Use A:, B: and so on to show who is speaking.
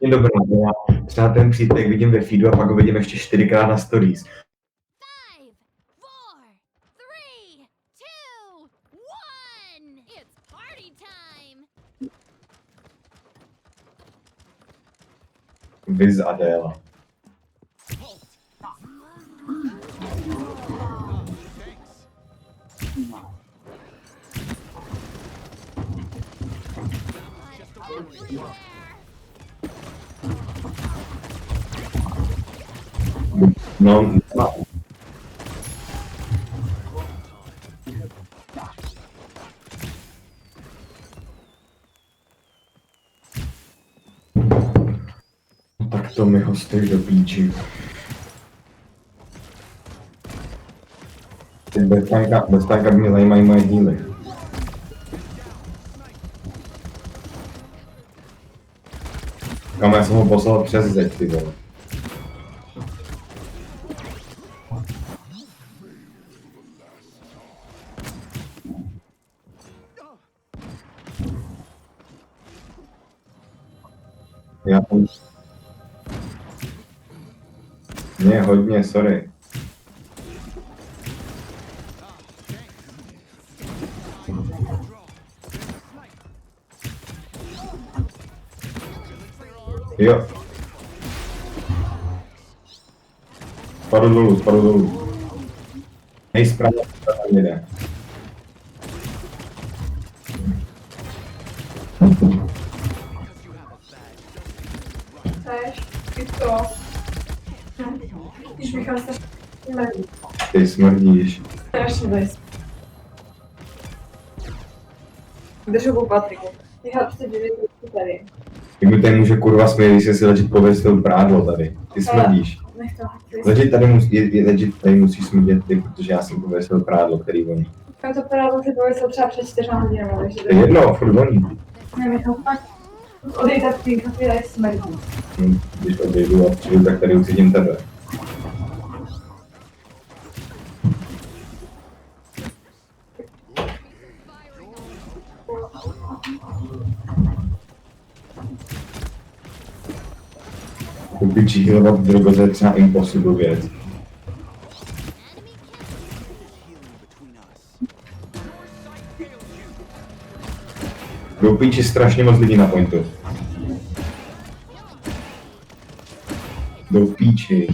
A: strašně dobrá. Já třeba ten přítek vidím ve feedu a pak ho vidím ještě 4krát na stories.
B: 5, 4, 3, 2, 1. It's party time.
A: Viz Adéla. No, tak to mi hosteš do píči. Bez tanka mě zajímají moje díly. Kam já jsem ho poslal přes zeď, ty vole. Já tam... Mě hodně, sorry. Jo. Spadl dolů. Hej, zprávě, tam jde.
C: Když bych strašně smrdí.
A: Ty smrdíš.
C: Strašně bez. Držu po Patriku. Já prostě dělím tady.
A: Jak mi tady může kurva smět, když si legit pověsil prádlo tady. Ty smrdíš.
C: Nech to.
A: Legit tady musíš smrdět ty, protože já jsem pověsil prádlo, který voní.
C: Já to prádlo si pověsil třeba před 4 hodinami, takže...
A: To je jedno, furt voní.
C: Ne, Michal, fakt. Odejde v té chvíli smrdí.
A: Když odejdu a přijdu, tak tady ucítím tebe. Kupičí healovat drogoze je třeba impossible věc. Do píči strašně moc lidí na pointu. Do píči.